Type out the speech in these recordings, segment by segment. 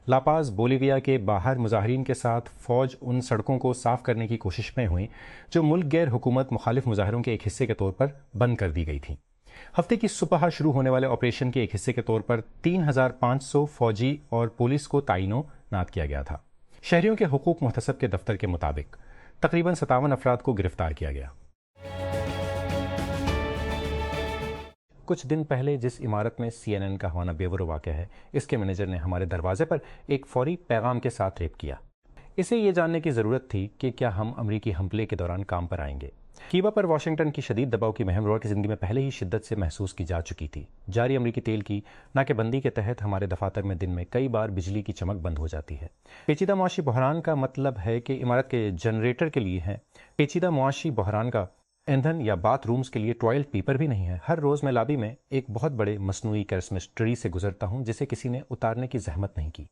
لاپاز Bolivia کے باہر مظاہرین کے ساتھ فوج ان سڑکوں کو صاف کرنے کی کوشش میں ہوئیں جو ملک گیر حکومت مخالف مظاہروں کے ایک حصے کے طور پر بند کر دی گئی تھیں۔ ہفتے کی صبح شروع ہونے والے آپریشن کے ایک حصے کے طور پر 3500 فوجی اور پولیس کو تعینات کیا گیا تھا۔ شہریوں کے حقوق محتسب کے دفتر کے مطابق تقریباً 57 افراد کو گرفتار کیا گیا۔ کچھ دن پہلے جس عمارت میں CNN کا ہوانا بیور واقع ہے، اس کے مینیجر نے ہمارے دروازے پر ایک فوری پیغام کے ساتھ ریپ کیا۔ اسے یہ جاننے کی ضرورت تھی کہ کیا ہم امریکی حملے کے دوران کام پر آئیں گے۔ کیوبا پر واشنگٹن کی شدید دباؤ کی مہم روار کی زندگی میں پہلے ہی شدت سے محسوس کی جا چکی تھی۔ جاری امریکی تیل کی ناکہ بندی کے تحت ہمارے دفاتر میں دن میں کئی بار بجلی کی چمک بند ہو جاتی ہے۔ پیچیدہ معاشی بحران کا مطلب ہے کہ عمارت کے جنریٹر کے لیے ہے۔ پیچیدہ معاشی بحران کا ایندھن یا باتھ رومز کے لیے ٹوائلٹ پیپر بھی نہیں ہے۔ ہر روز میں لابی میں ایک بہت بڑے مصنوعی کرسمس ٹری سے گزرتا ہوں جسے کسی نے اتارنے کی زحمت نہیں کی۔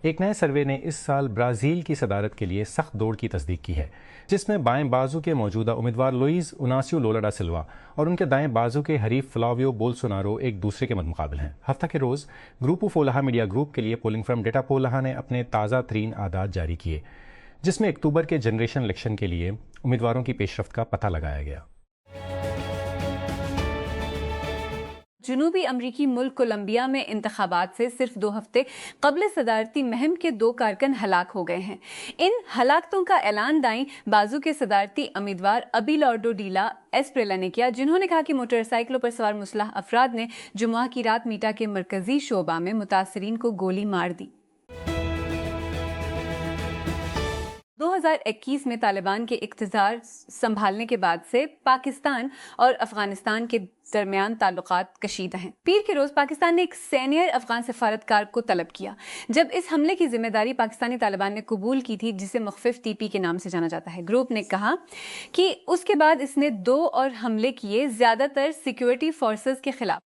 ایک نئے سروے نے اس سال برازیل کی صدارت کے لیے سخت دوڑ کی تصدیق کی ہے، جس میں بائیں بازو کے موجودہ امیدوار لوئیز اناسیو لولا ڈا سلوا اور ان کے دائیں بازو کے حریف فلاویو بولسونارو ایک دوسرے کے مدمقابل ہیں۔ ہفتہ کے روز گروپ آف اولہا میڈیا گروپ کے لیے پولنگ فرم ڈیٹا پولہا نے اپنے تازہ ترین اعداد جاری کیے، جس میں اکتوبر کے جنریشن الیکشن کے لیے امیدواروں کی پیش رفت کا پتہ لگایا گیا۔ جنوبی امریکی ملک کولمبیا میں انتخابات سے صرف 2 ہفتے قبل صدارتی مہم کے 2 کارکن ہلاک ہو گئے ہیں۔ ان ہلاکتوں کا اعلان دائیں بازو کے صدارتی امیدوار ابیلارڈو ڈیلا ایسپریلا نے کیا، جنہوں نے کہا کہ موٹر سائیکلوں پر سوار مسلح افراد نے جمعہ کی رات میٹا کے مرکزی شعبہ میں متاثرین کو گولی مار دی۔ 2021 میں طالبان کے اقتدار سنبھالنے کے بعد سے پاکستان اور افغانستان کے درمیان تعلقات کشیدہ ہیں۔ پیر کے روز پاکستان نے ایک سینئر افغان سفارتکار کو طلب کیا جب اس حملے کی ذمہ داری پاکستانی طالبان نے قبول کی تھی، جسے مخفف TP کے نام سے جانا جاتا ہے۔ گروپ نے کہا کہ اس کے بعد اس نے 2 اور حملے کیے، زیادہ تر سیکیورٹی فورسز کے خلاف۔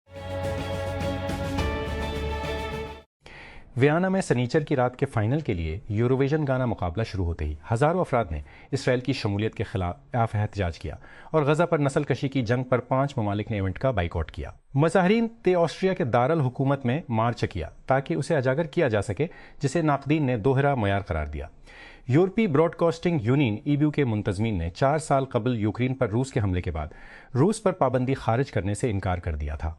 ویانا میں سنیچر کی رات کے فائنل کے لیے یوروویژن گانا مقابلہ شروع ہوتے ہی ہزاروں افراد نے اسرائیل کی شمولیت کے خلاف احتجاج کیا اور غزہ پر نسل کشی کی جنگ پر 5 ممالک نے ایونٹ کا بائیکاٹ کیا۔ مظاہرین آسٹریا کے دارالحکومت میں مارچ کیا تاکہ اسے اجاگر کیا جا سکے، جسے ناقدین نے دوہرا معیار قرار دیا۔ یورپی براڈ کاسٹنگ یونین EBU کے منتظمین نے 4 سال قبل یوکرین پر روس کے حملے کے بعد روس پر پابندی خارج کرنے سے انکار کر دیا تھا۔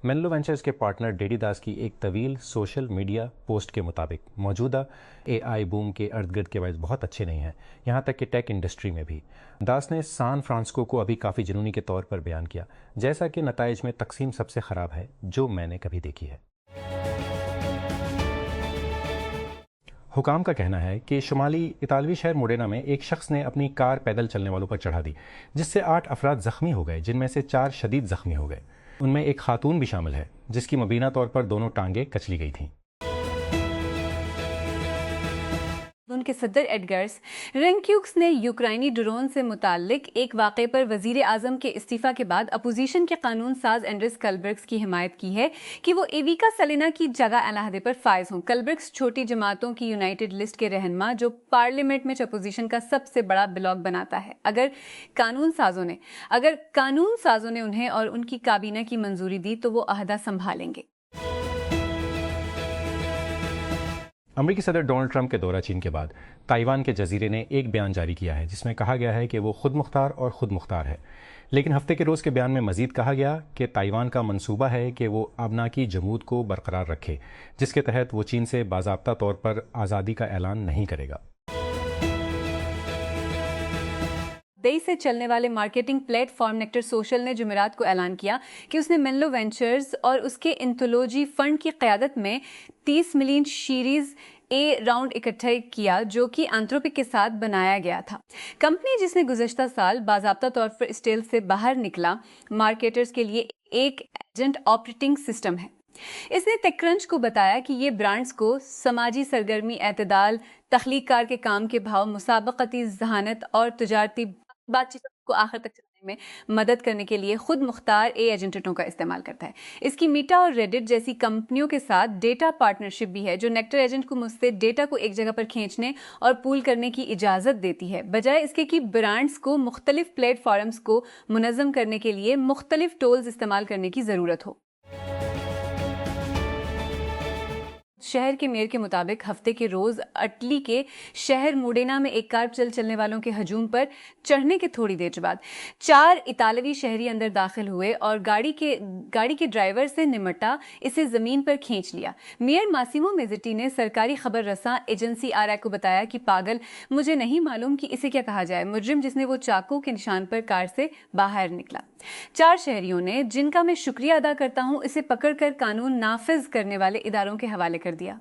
مینلو وینچرز کے پارٹنر ڈیڈی داس کی ایک طویل سوشل میڈیا پوسٹ کے مطابق موجودہ AI بوم کے ارد گرد کے باعث بہت اچھے نہیں ہیں، یہاں تک کہ ٹیک انڈسٹری میں بھی۔ داس نے سان فرانسسکو کو ابھی کافی جنونی کے طور پر بیان کیا، جیسا کہ نتائج میں تقسیم سب سے خراب ہے جو میں نے کبھی دیکھی ہے۔ حکام کا کہنا ہے کہ شمالی اطالوی شہر موڈینا میں ایک شخص نے اپنی کار پیدل چلنے والوں پر چڑھا دی، جس سے 8 افراد زخمی ہو گئے، جن میں سے 4 شدید زخمی ہو گئے۔ ان میں ایک خاتون بھی شامل ہے جس کی مبینہ طور پر دونوں ٹانگیں کچلی گئی تھیں۔ ان کے صدر ایڈگرس رینکیوکس نے یوکرائنی ڈرون سے متعلق ایک واقعے پر وزیر اعظم کے استعفیٰ کے بعد اپوزیشن کے قانون ساز اینڈرس کلبرگس کی حمایت کی ہے کہ وہ ایویکا سلینا کی جگہ علیحدہ پر فائز ہوں۔ کلبرگس چھوٹی جماعتوں کی یونائیٹڈ لسٹ کے رہنما جو پارلیمنٹ میں اپوزیشن کا سب سے بڑا بلاک بناتا ہے، اگر قانون سازوں نے انہیں اور ان کی کابینہ کی منظوری دی تو وہ عہدہ سنبھالیں گے۔ امریکی صدر ڈونلڈ ٹرمپ کے دورہ چین کے بعد تائیوان کے جزیرے نے ایک بیان جاری کیا ہے جس میں کہا گیا ہے کہ وہ خود مختار اور خود مختار ہے، لیکن ہفتے کے روز کے بیان میں مزید کہا گیا کہ تائیوان کا منصوبہ ہے کہ وہ ابناکی جمود کو برقرار رکھے، جس کے تحت وہ چین سے باضابطہ طور پر آزادی کا اعلان نہیں کرے گا۔ دئی سے چلنے والے marketing plate form nectar social نے جمعرات کو اعلان کیا کہ اس نے مینلو وینچرز اور اس کے انتولوجی فنڈ کی قیادت میں 30 ملین شیریز A راؤنڈ اکٹھا کیا جو کہ اینتھروپک کے ساتھ بنایا گیا تھا۔ کمپنی جس نے گزشتہ سال باضابطہ طور پر اسٹیل سے باہر نکلا مارکیٹرز کے لیے ایک ایجنٹ آپریٹنگ سسٹم ہے۔ اس نے ٹیک کرنچ کو بتایا کہ یہ برانڈز کو سماجی سرگرمی، اعتدال، تخلیق کار کے کام کے بھاؤ، مسابقتی ذہانت اور تجارتی بات چیت کو آخر تک چلانے میں مدد کرنے کے لیے خود مختار اے ایجنٹوں کا استعمال کرتا ہے. اس کی میٹا اور ریڈٹ جیسی کمپنیوں کے ساتھ ڈیٹا پارٹنرشپ بھی ہے جو نیکٹر ایجنٹ کو مجھ سے ڈیٹا کو ایک جگہ پر کھینچنے اور پول کرنے کی اجازت دیتی ہے، بجائے اس کے کہ برانڈز کو مختلف پلیٹ فارمز کو منظم کرنے کے لیے مختلف ٹولز استعمال کرنے کی ضرورت ہو. شہر کے میئر کے مطابق ہفتے کے روز اٹلی کے شہر موڈینا میں ایک کار چلنے والوں کے ہجوم پر چڑھنے کے تھوڑی دیر بعد 4 اطالوی شہری اندر داخل ہوئے اور گاڑی کے ڈرائیور سے نمٹا اسے زمین پر کھینچ لیا. میئر ماسیمو میزٹی نے سرکاری خبر رساں ایجنسی آر کو بتایا کہ پاگل، مجھے نہیں معلوم کہ اسے کیا کہا جائے، مجرم جس نے وہ چاقو کے نشان پر کار سے باہر نکلا. 4 شہریوں نے، جن کا میں شکریہ ادا کرتا ہوں، اسے پکڑ کر قانون نافذ کرنے والے اداروں کے حوالے کر دیا.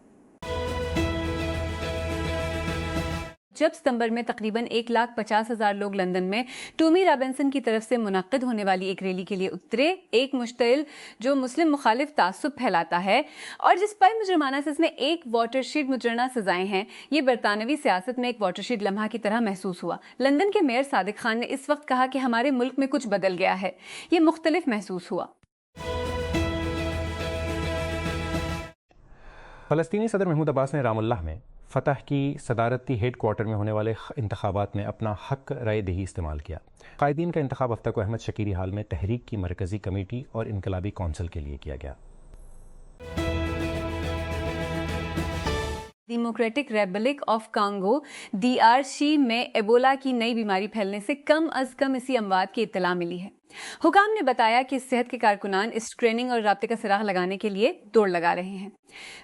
جب ستمبر میں تقریباً 1,50,000 لوگ لندن میں ٹومی رابنسن کی طرف سے منعقد ہونے والی ایک ریلی کے لیے اترے، ایک مشتعل جو مسلم مخالف تعصب پھیلاتا ہے اور جس پر مجرمانہ سز میں ایک واٹر شیڈ مجرمہ سزائیں ہیں، یہ برطانوی سیاست میں ایک واٹر شیڈ لمحہ کی طرح محسوس ہوا. لندن کے میئر صادق خان نے اس وقت کہا کہ ہمارے ملک میں کچھ بدل گیا ہے. یہ مختلف محسوس ہوا. فلسطینی صدر محمود عباس نے رام اللہ میں فتح کی صدارتی ہیڈ کوارٹر میں ہونے والے انتخابات میں اپنا حق رائے دہی استعمال کیا. قائدین کا انتخاب ہفتہ کو احمد شکیری ہال میں تحریک کی مرکزی کمیٹی اور انقلابی کونسل کے لیے کیا گیا. Democratic republic of Congo DRC میں ایبولا کی نئی بیماری پھیلنے سے کم از کم اسی اموات کی اطلاع ملی ہے. حکام نے بتایا کہ صحت کے کارکنان اس اسکریننگ اور رابطے کا سراغ لگانے کے لیے دوڑ لگا رہے ہیں.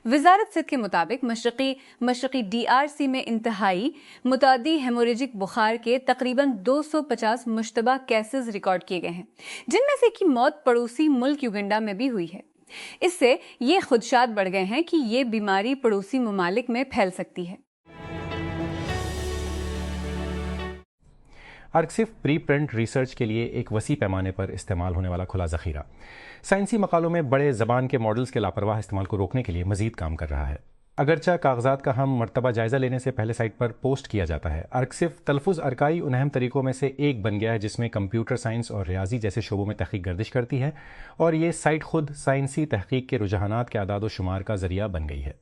وزارت صحت کے مطابق مشرقی DRC میں انتہائی متعدی ہیموریجک بخار کے تقریباً 250 مشتبہ کیسز ریکارڈ کیے گئے ہیں، جن میں سے ایک کی موت پڑوسی ملک یوگنڈا میں بھی ہوئی ہے. اس سے یہ خدشات بڑھ گئے ہیں کہ یہ بیماری پڑوسی ممالک میں پھیل سکتی ہے. آرکسف پری پرنٹ ریسرچ کے لیے ایک وسیع پیمانے پر استعمال ہونے والا کھلا ذخیرہ سائنسی مقالوں میں بڑے زبان کے ماڈلز کے لاپرواہ استعمال کو روکنے کے لیے مزید کام کر رہا ہے. اگرچہ کاغذات کا ہم مرتبہ جائزہ لینے سے پہلے سائٹ پر پوسٹ کیا جاتا ہے، آرکسف تلفظ ارکائی ان اہم طریقوں میں سے ایک بن گیا ہے جس میں کمپیوٹر سائنس اور ریاضی جیسے شعبوں میں تحقیق گردش کرتی ہے، اور یہ سائٹ خود سائنسی تحقیق کے رجحانات کے اعداد و شمار کا ذریعہ بن گئی ہے.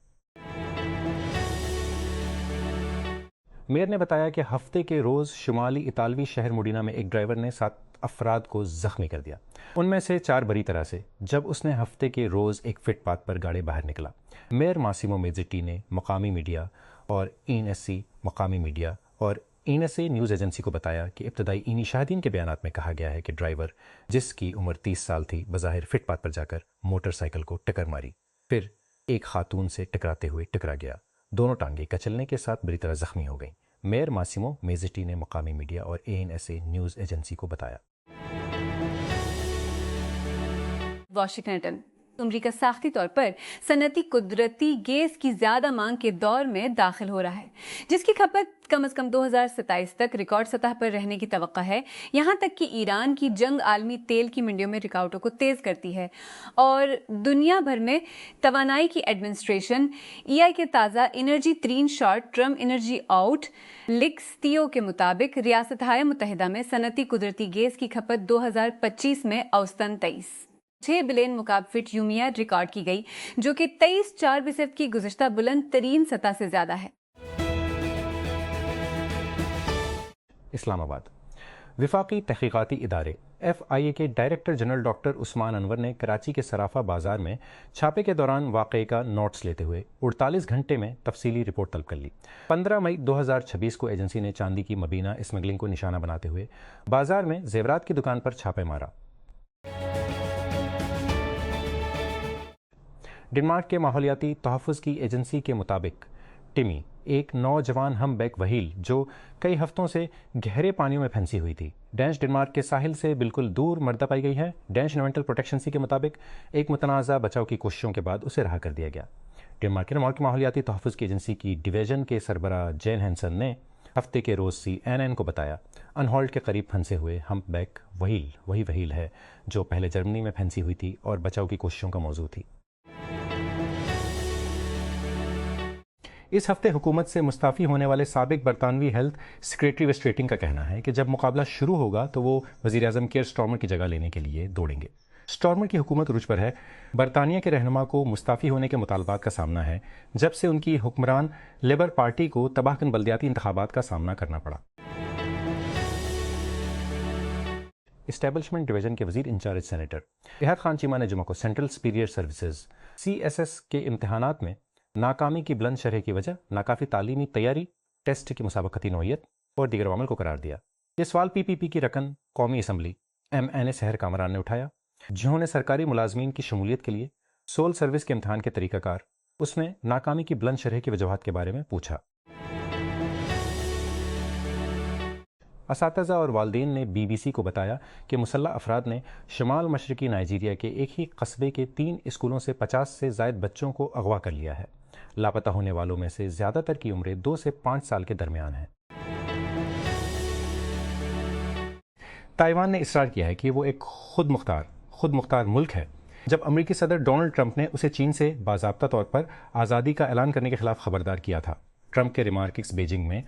میئر نے بتایا کہ ہفتے کے روز شمالی اطالوی شہر موڈینا میں ایک ڈرائیور نے 7 افراد کو زخمی کر دیا، ان میں سے 4 بری طرح سے، جب اس نے ہفتے کے روز ایک فٹ پاتھ پر گاڑی باہر نکلا. میئر ماسیمو میزٹی نے مقامی میڈیا اور ENSC مقامی میڈیا اور ENSA نیوز ایجنسی کو بتایا کہ ابتدائی شاہدین کے بیانات میں کہا گیا ہے کہ ڈرائیور، جس کی عمر 30 سال تھی، بظاہر فٹ پاتھ پر جا کر موٹر سائیکل کو ٹکر ماری، پھر ایک خاتون سے ٹکراتے ہوئے ٹکرا گیا. دونوں ٹانگیں کچلنے کے ساتھ بری طرح زخمی ہو گئیں. میئر ماسیمو میزٹی نے مقامی میڈیا اور ANSA نیوز ایجنسی کو بتایا. واشنگٹن امریکہ ساختی طور پر صنعتی قدرتی گیس کی زیادہ مانگ کے دور میں داخل ہو رہا ہے، جس کی کھپت کم از کم 2027 تک ریکارڈ سطح پر رہنے کی توقع ہے، یہاں تک کہ ایران کی جنگ عالمی تیل کی منڈیوں میں رکاوٹوں کو تیز کرتی ہے. اور دنیا بھر میں توانائی کی ایڈمنسٹریشن EI کے تازہ انرجی ترین short term energy outlooks کے مطابق ریاستہائے متحدہ میں صنعتی قدرتی گیس کی کھپت 2025 میں اوسطاً 6 بلین مکعب فٹ یومیہ ریکارڈ کی گئی، جو کہ 23.4% کی گزشتہ بلند ترین سطح سے زیادہ ہے. اسلام آباد وفاقی تحقیقاتی ادارے FIA کے ڈائریکٹر جنرل ڈاکٹر عثمان انور نے کراچی کے صرافہ بازار میں چھاپے کے دوران واقعے کا نوٹس لیتے ہوئے 48 گھنٹے میں تفصیلی رپورٹ طلب کر لی. 15 مئی 2026 کو ایجنسی نے چاندی کی مبینہ اسمگلنگ کو نشانہ بناتے ہوئے بازار میں زیورات کی دکان پر چھاپے مارا. ڈنمارک کے ماحولیاتی تحفظ کی ایجنسی کے مطابق ٹمی، ایک نوجوان ہم بیک وہیل جو کئی ہفتوں سے گہرے پانیوں میں پھنسی ہوئی تھی، ڈینش ڈنمارک کے ساحل سے بالکل دور مردہ پائی گئی ہے. ڈینش انوائرنمنٹل پروٹیکشن سی کے مطابق ایک متنازع بچاؤ کی کوششوں کے بعد اسے رہا کر دیا گیا. ڈنمارک کی ماحولیاتی تحفظ کی ایجنسی کی ڈویژن کے سربراہ جین ہینسن نے ہفتے کے روز CNN کو بتایا انہولڈ کے قریب پھنسے ہوئے ہم بیک وہیل وہی وہیل ہے جو پہلے جرمنی میں پھنسی ہوئی تھی اور بچاؤ کی کوششوں کا موضوع تھی. اس ہفتے حکومت سے مستعفی ہونے والے سابق برطانوی ہیلتھ سیکریٹری ویسٹریٹنگ کا کہنا ہے کہ جب مقابلہ شروع ہوگا تو وہ وزیر اعظم کیئر سٹارمر کی جگہ لینے کے لیے دوڑیں گے۔ سٹارمر کی حکومت عروج پر ہے۔ برطانیہ کے رہنما کو مستعفی ہونے کے مطالبات کا سامنا ہے جب سے ان کی حکمران لیبر پارٹی کو تباہ کن بلدیاتی انتخابات کا سامنا کرنا پڑا۔ اسٹیبلشمنٹ ڈویژن کے وزیر انچارج سینیٹر اتحاد خان چیمہ نے جمعہ کو سینٹرل سپیریئر سروسز CSS کے امتحانات میں ناکامی کی بلند شرح کی وجہ ناکافی تعلیمی تیاری، ٹیسٹ کی مسابقتی نوعیت اور دیگر عوامل کو قرار دیا۔ یہ سوال PPP کی رکن قومی اسمبلی MNA سحر کامران نے اٹھایا، جنہوں نے سرکاری ملازمین کی شمولیت کے لیے سول سروس کے امتحان کے طریقہ کار، اس میں ناکامی کی بلند شرح کی وجوہات کے بارے میں پوچھا۔ اساتذہ اور والدین نے BBC کو بتایا کہ مسلح افراد نے شمال مشرقی نائجیریا کے ایک ہی قصبے کے 3 اسکولوں سے 50 سے زائد بچوں کو اغوا کر لیا ہے۔ لاپتہ ہونے والوں میں سے زیادہ تر کی عمریں 2 سے 5 سال کے درمیان ہیں۔ تائیوان نے اصرار کیا ہے کہ وہ ایک خود مختار ملک ہے، جب امریکی صدر ڈونلڈ ٹرمپ نے اسے چین سے باضابطہ طور پر آزادی کا اعلان کرنے کے خلاف خبردار کیا تھا۔ ٹرمپ کے ریمارکس بیجنگ میں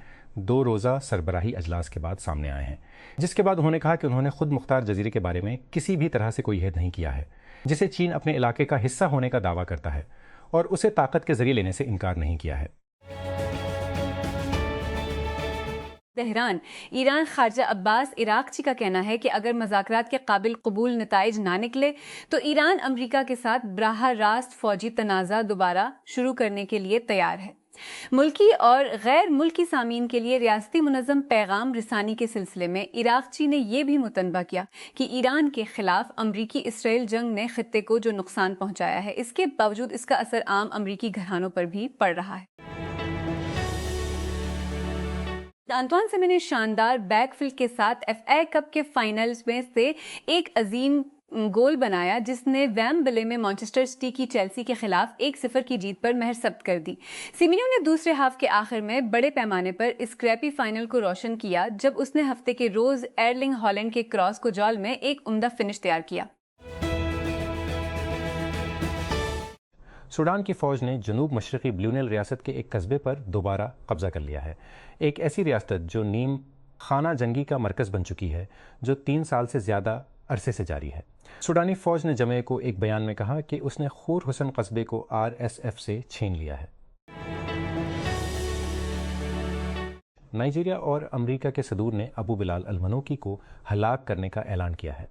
2 روزہ سربراہی اجلاس کے بعد سامنے آئے ہیں، جس کے بعد انہوں نے کہا کہ انہوں نے خود مختار جزیرے کے بارے میں کسی بھی طرح سے کوئی عہد نہیں کیا ہے، جسے چین اپنے علاقے کا حصہ ہونے کا دعویٰ کرتا ہے، اور اسے طاقت کے ذریعے لینے سے انکار نہیں کیا ہے۔ تہران ایران خارجہ عباس عراقچی کا کہنا ہے کہ اگر مذاکرات کے قابل قبول نتائج نہ نکلے تو ایران امریکہ کے ساتھ براہ راست فوجی تنازع دوبارہ شروع کرنے کے لیے تیار ہے۔ ملکی اور غیر ملکی سامعین کے لیے ریاستی منظم پیغام رسانی کے سلسلے میں عراقچی نے یہ بھی متنبہ کیا کہ ایران کے خلاف امریکی اسرائیل جنگ نے خطے کو جو نقصان پہنچایا ہے، اس کے باوجود اس کا اثر عام امریکی گھرانوں پر بھی پڑ رہا ہے۔ انطوان سیمن نے شاندار بیک فلپ کے ساتھ FA کپ کے فائنلز میں سے ایک عظیم گول بنایا، جس نے ویمبلے میں مانچسٹر سٹی کی چیلسی کے خلاف 1-0 کی جیت پر مہر ثبت کر دی۔ سیمینیو نے دوسرے ہاف کے آخر میں بڑے پیمانے پر اسکریپی فائنل کو روشن کیا جب اس نے ہفتے کے روز ایرلنگ ہالینڈ کے کراس کو جال میں ایک عمدہ فنش تیار کیا۔ سوڈان کی فوج نے جنوب مشرقی بلیو نیل ریاست کے ایک قصبے پر دوبارہ قبضہ کر لیا ہے، ایک ایسی ریاست جو نیم خانہ جنگی کا مرکز بن چکی ہے، جو 3 سال سے زیادہ عرصے سے جاری ہے۔ سوڈانی فوج نے جمعے کو ایک بیان میں کہا کہ اس نے خور حسن قصبے کو RSF سے چھین لیا ہے۔ نائجیریا اور امریکہ کے صدور نے ابو بلال المنوکی کو ہلاک کرنے کا اعلان کیا ہے،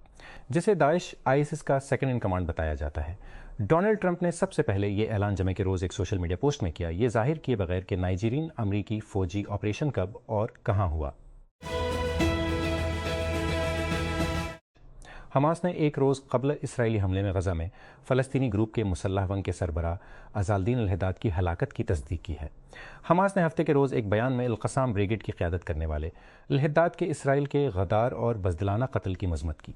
جسے داعش ISIS کا سیکنڈ ان کمانڈ بتایا جاتا ہے۔ ڈونلڈ ٹرمپ نے سب سے پہلے یہ اعلان جمعے کے روز ایک سوشل میڈیا پوسٹ میں کیا، یہ ظاہر کیے بغیر کہ نائجیرین امریکی فوجی آپریشن کب اور کہاں ہوا۔ حماس نے ایک روز قبل اسرائیلی حملے میں غزہ میں فلسطینی گروپ کے مسلح ونگ کے سربراہ عزالدین الحداد کی ہلاکت کی تصدیق کی ہے۔ حماس نے ہفتے کے روز ایک بیان میں القسام بریگیڈ کی قیادت کرنے والے الحداد کے اسرائیل کے غدار اور بزدلانہ قتل کی مذمت کی۔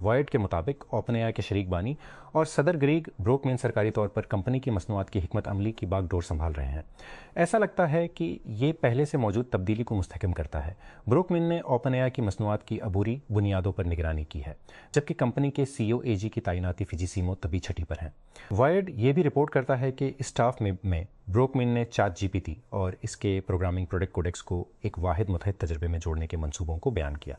وائرڈ کے مطابق اوپن AI کے شریک بانی اور صدر گریگ بروکمین سرکاری طور پر کمپنی کی مصنوعات کی حکمت عملی کی باغ ڈور سنبھال رہے ہیں۔ ایسا لگتا ہے کہ یہ پہلے سے موجود تبدیلی کو مستحکم کرتا ہے۔ بروکمین نے اوپن AI کی مصنوعات کی عبوری بنیادوں پر نگرانی کی ہے، جبکہ کمپنی کے CEO AG کی تعیناتی فجی سیمو طبی چھٹی پر ہیں۔ وائرڈ یہ بھی رپورٹ کرتا ہے کہ اسٹاف میں بروکمین نے چیٹ GPT اور اس کے پروگرامنگ پروڈکٹ کوڈیکس کو ایک واحد متحد تجربے میں جوڑنے کے منصوبوں کو بیان کیا۔